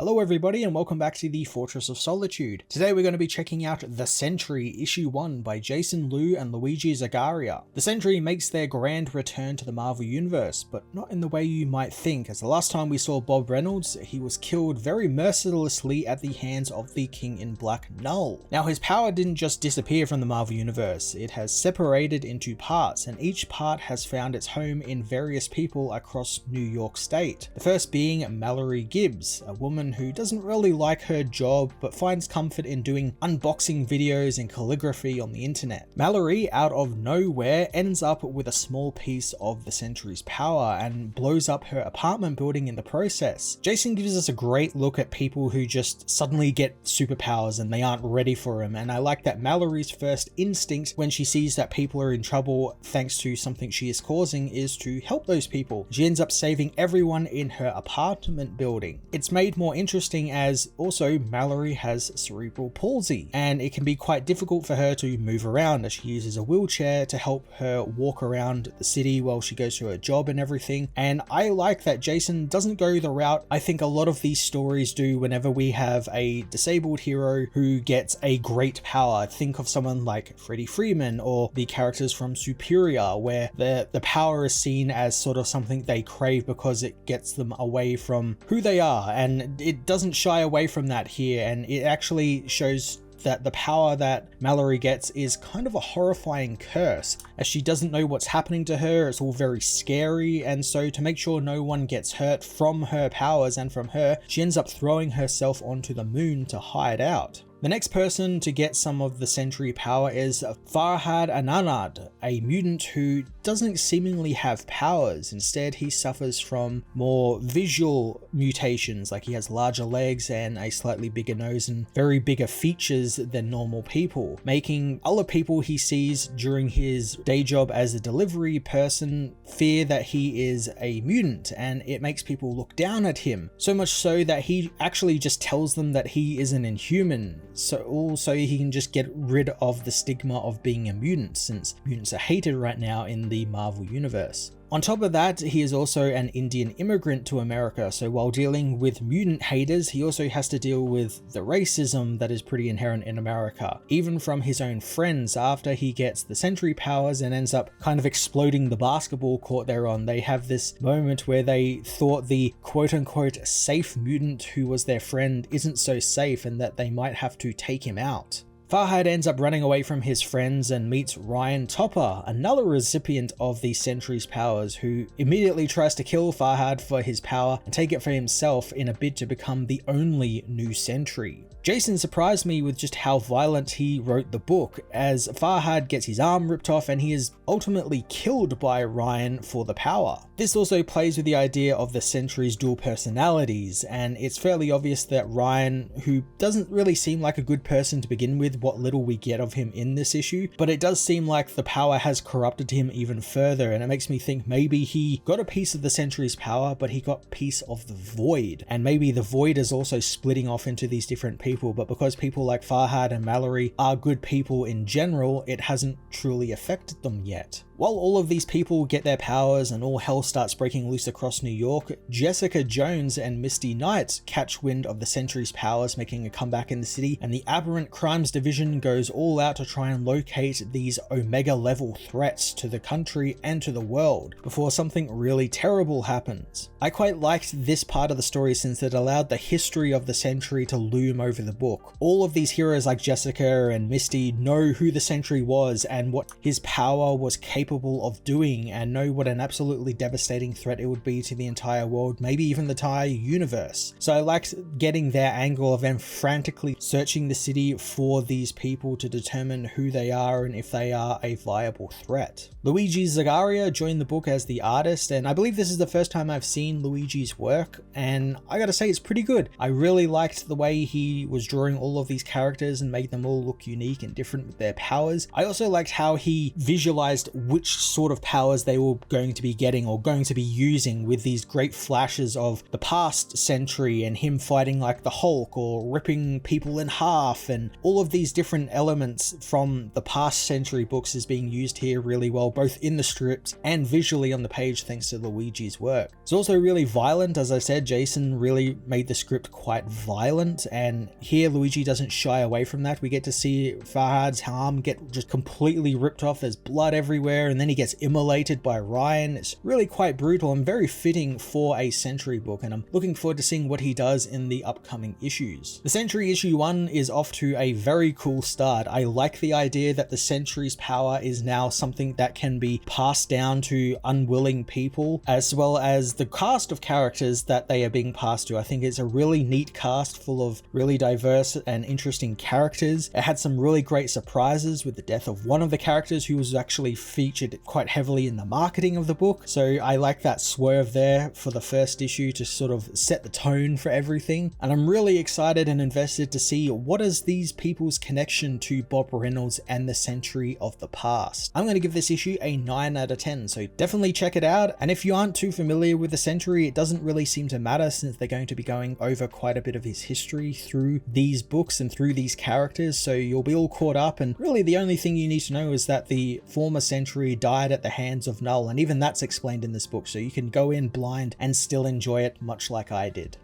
Hello everybody and welcome back to the Fortress of Solitude. Today we're going to be checking out The Sentry, issue 1 by Jason Liu and Luigi Zagaria. The Sentry makes their grand return to the Marvel Universe, but not in the way you might think, as the last time we saw Bob Reynolds, he was killed very mercilessly at the hands of the King in Black, Knull. Now his power didn't just disappear from the Marvel Universe, it has separated into parts, and each part has found its home in various people across New York State. The first being Mallory Gibbs, a woman who doesn't really like her job but finds comfort in doing unboxing videos and calligraphy on the internet. Mallory, out of nowhere, ends up with a small piece of the Sentry's power and blows up her apartment building in the process. Jason gives us a great look at people who just suddenly get superpowers and they aren't ready for them, and I like that Mallory's first instinct when she sees that people are in trouble thanks to something she is causing is to help those people. She ends up saving everyone in her apartment building. It's made more interesting as also Mallory has cerebral palsy, and it can be quite difficult for her to move around as she uses a wheelchair to help her walk around the city while she goes to her job and everything. And I like that Jason doesn't go the route I think a lot of these stories do whenever we have a disabled hero who gets a great power. Think of someone like Freddie Freeman or the characters from Superior, where the power is seen as sort of something they crave because it gets them away from who they are, and it doesn't shy away from that here, and it actually shows that the power that Mallory gets is kind of a horrifying curse, as she doesn't know what's happening to her. It's all very scary, and so to make sure no one gets hurt from her powers and from her, she ends up throwing herself onto the moon to hide out. The next person to get some of the Sentry power is Farhad Ananad, a mutant who doesn't seemingly have powers. Instead, he suffers from more visual mutations, like he has larger legs and a slightly bigger nose and very bigger features than normal people, making other people he sees during his day job as a delivery person fear that he is a mutant, and it makes people look down at him, so much so that he actually just tells them that he is an inhuman. So also he can just get rid of the stigma of being a mutant, since mutants are hated right now in the Marvel Universe. On top of that, he is also an Indian immigrant to America, so while dealing with mutant haters, he also has to deal with the racism that is pretty inherent in America, even from his own friends. After he gets the Sentry powers and ends up kind of exploding the basketball court they're on, they have this moment where they thought the quote-unquote safe mutant who was their friend isn't so safe and that they might have to take him out. Farhad ends up running away from his friends and meets Ryan Topper, another recipient of the Sentry's powers, who immediately tries to kill Farhad for his power and take it for himself in a bid to become the only new Sentry. Jason surprised me with just how violent he wrote the book, as Farhad gets his arm ripped off and he is ultimately killed by Ryan for the power. This also plays with the idea of the Sentry's dual personalities, and it's fairly obvious that Ryan, who doesn't really seem like a good person to begin with, what little we get of him in this issue, but it does seem like the power has corrupted him even further, and it makes me think maybe he got a piece of the Sentry's power, but he got a piece of the Void, and maybe the Void is also splitting off into these different people, but because people like Farhad and Mallory are good people in general, it hasn't truly affected them yet. While all of these people get their powers and all hell starts breaking loose across New York, Jessica Jones and Misty Knight catch wind of the Sentry's powers making a comeback in the city, and the Aberrant Crimes Division goes all out to try and locate these Omega level threats to the country and to the world before something really terrible happens. I quite liked this part of the story since it allowed the history of the Sentry to loom over the book. All of these heroes like Jessica and Misty know who the Sentry was and what his power was capable of doing, and know what an absolutely devastating threat it would be to the entire world, maybe even the entire universe. So I liked getting their angle of them frantically searching the city for these people to determine who they are and if they are a viable threat. Luigi Zagaria joined the book as the artist, and I believe this is the first time I've seen Luigi's work, and I gotta say it's pretty good. I really liked the way he was drawing all of these characters and made them all look unique and different with their powers. I also liked how he visualized which sort of powers they were going to be getting or going to be using, with these great flashes of the past Sentry and him fighting like the Hulk or ripping people in half, and all of these different elements from the past Sentry books is being used here really well, both in the script and visually on the page thanks to Luigi's work. It's also really violent. As I said, Jason really made the script quite violent, and here Luigi doesn't shy away from that. We get to see Farhad's arm get just completely ripped off, there's blood everywhere, and then he gets immolated by Ryan. It's really quite brutal and very fitting for a Sentry book, and I'm looking forward to seeing what he does in the upcoming issues. The Sentry issue 1 is off to a very cool start. I like the idea that the Sentry's power is now something that can be passed down to unwilling people, as well as the cast of characters that they are being passed to. I think it's a really neat cast full of really diverse and interesting characters. It had some really great surprises with the death of one of the characters who was actually featured quite heavily in the marketing of the book, so I like that swerve there for the first issue to sort of set the tone for everything. And I'm really excited and invested to see what is these people's connection to Bob Reynolds and the Sentry of the past. I'm going to give this issue a 9 out of 10, so definitely check it out. And if you aren't too familiar with the Sentry, it doesn't really seem to matter since they're going to be going over quite a bit of his history through these books and through these characters, so you'll be all caught up. And really the only thing you need to know is that the former Sentry died at the hands of Knull, and even that's explained in this book, so you can go in blind and still enjoy it much like I did.